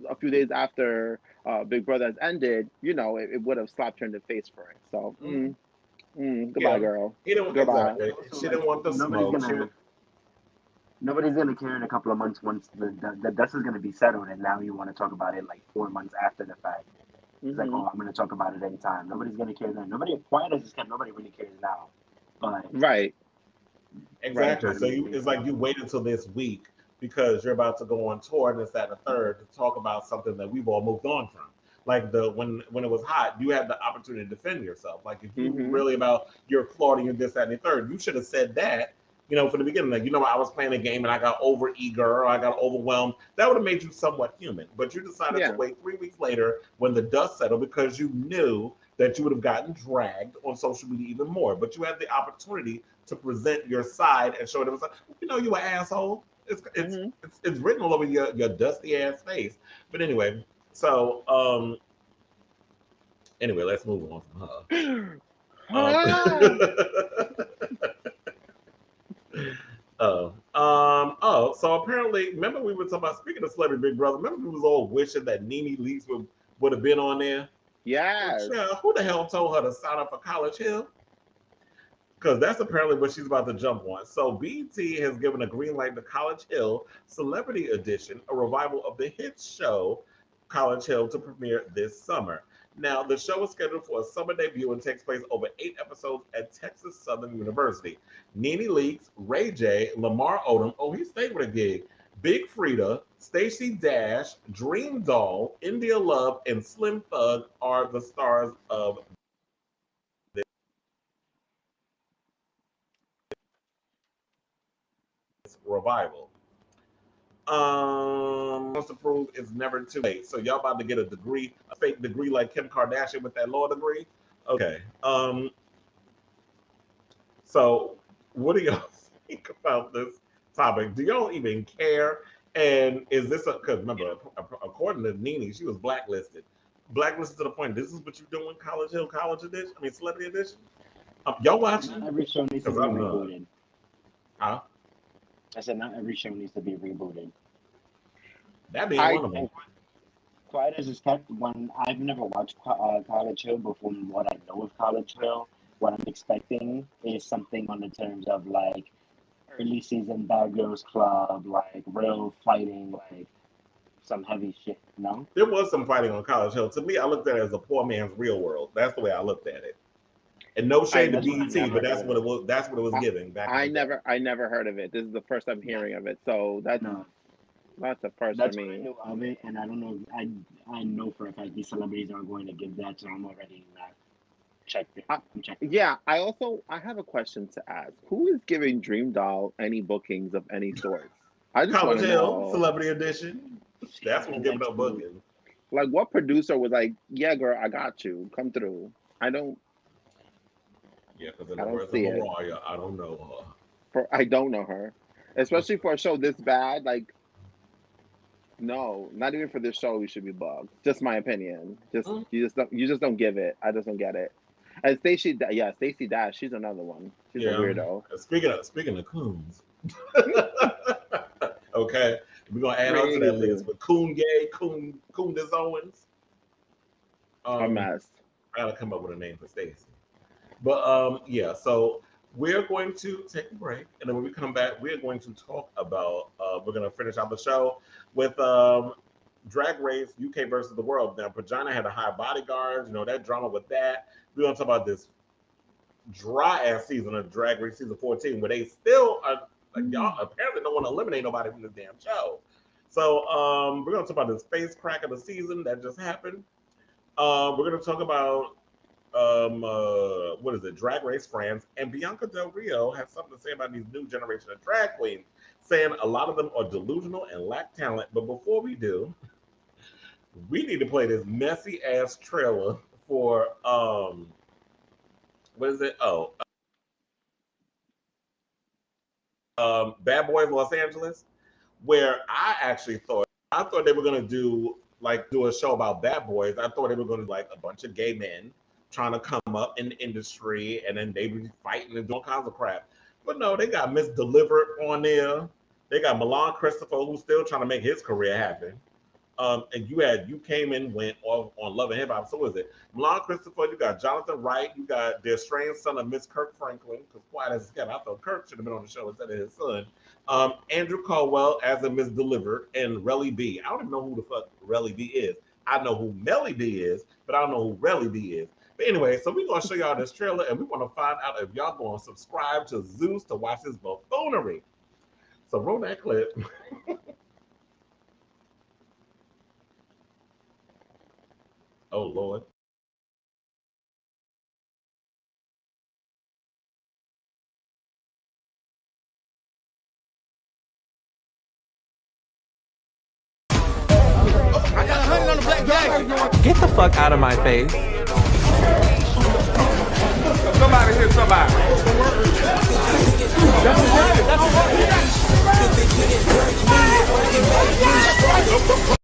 a few days after Big Brother has ended, you know, it would have slapped her in the face for it. So goodbye, girl. He didn't, Goodbye. exactly. She didn't want the smoke. Nobody's gonna care in a couple of months once the dust is gonna be settled, and now you want to talk about it like 4 months after the fact. It's like, oh, I'm gonna talk about it anytime. Nobody's gonna care then. Nobody, quiet as it's kept, nobody really cares now. But right. Exactly. So it's like you wait until this week because you're about to go on tour and this, that, and the third to talk about something that we've all moved on from. Like when it was hot, you had the opportunity to defend yourself. Like if you really about your applauding and this, that, and the third, you should have said that, you know, from the beginning. Like, you know, I was playing a game and I got over eager or I got overwhelmed. That would have made you somewhat human. But you decided to wait 3 weeks later when the dust settled because you knew that you would have gotten dragged on social media even more. But you had the opportunity to present your side and show them, you know, you an asshole. It's written all over your dusty ass face. But anyway, so anyway, let's move on from her. So apparently, remember we were talking about, speaking of Celebrity Big Brother, remember we was all wishing that Nene Leakes would have been on there? Yes. Who the hell told her to sign up for College Hill? Because that's apparently what she's about to jump on. So BET has given a green light to College Hill Celebrity Edition, a revival of the hit show College Hill, to premiere this summer. Now, the show is scheduled for a summer debut and takes place over 8 episodes at Texas Southern University. Nene Leakes, Ray J, Lamar Odom, oh, he stayed with a gig, Big Frida, Stacey Dash, Dream Doll, India Love, and Slim Thug are the stars of this revival. Once approved, it's never too late. So y'all about to get a degree, a fake degree like Kim Kardashian with that law degree? Okay. So what do y'all think about this topic? Do y'all even care? And is this because remember, according to Nene, she was blacklisted. Blacklisted to the point, this is what you're doing, College Hill, College Edition? I mean, Celebrity Edition? Y'all watching? Not every show needs to be rebooted. Huh? I said not every show needs to be rebooted. That being one of them. Quiet as it's kept, when I've never watched College Hill, but from what I know of College Hill, what I'm expecting is something on the terms of like early season Bad Girls Club, like real fighting, like some heavy shit, no? There was some fighting on College Hill. To me, I looked at it as a poor man's real world. That's the way I looked at it. And no shade to BET, but that's what it was. That's what it was giving. I never heard of it. This is the first I'm hearing of it. So that's That's a first That's for what I me. knew of it, and I don't know. I know for a fact these celebrities aren't going to give that, so I'm already not checked it. I'm checking. Yeah, I have a question to ask. Who is giving Dream Doll any bookings of any sorts? I just want College to Hill, know. Celebrity Edition. That's what's giving up Allegedly. booking. Like, what producer was like, "Yeah, girl, I got you. Come through." I don't Yeah, because in the words of see it. Mariah, I don't know I don't know her, especially for a show this bad. Like, no, not even for this show. We should be bugged. Just my opinion. her. You just don't give it. I just don't get it. And Stacey Dash. She's another one. She's a Yeah. weirdo. Speaking of coons. Okay. We're gonna add on to that list. But Coon Gay, Coon Owens. A mess. I gotta come up with a name for Stacey. But yeah, so we're going to take a break, and then when we come back, we're going to talk about we're gonna finish out the show with Drag Race UK versus the World. Now, Pagina had to hire bodyguards, you know, that drama with that. We're gonna talk about this dry ass season of Drag Race season 14, where they still are like y'all apparently don't want to eliminate nobody from this damn show. So we're gonna talk about this face crack of the season that just happened. We're gonna talk about what is it, Drag Race France, and Bianca Del Rio has something to say about these new generation of drag queens, saying a lot of them are delusional and lack talent. But before we do, we need to play this messy ass trailer for what is it? Bad Boys Los Angeles, where I thought they were gonna do a show about bad boys. I thought they were gonna like a bunch of gay men trying to come up in the industry, and then they be fighting and doing all kinds of crap. But no, they got Miss Delivered on there. They got Milan Christopher, who's still trying to make his career happen. And you came in, went on Love and Hip Hop. So was it Milan Christopher? You got Jonathan Wright. You got the estranged son of Miss Kirk Franklin. Because quiet as it's kept, I thought Kirk should have been on the show instead of his son. Andrew Caldwell as a Miss Delivered, and Relly B. I don't even know who the fuck Relly B is. I know who Melly B is, but I don't know who Relly B is. But anyway, so we're gonna show y'all this trailer, and we want to find out if y'all gonna subscribe to Zeus to watch this buffoonery. So roll that clip. Oh Lord. I got 100 on the black jacket. Get the fuck out of my face. Somebody hit somebody. That's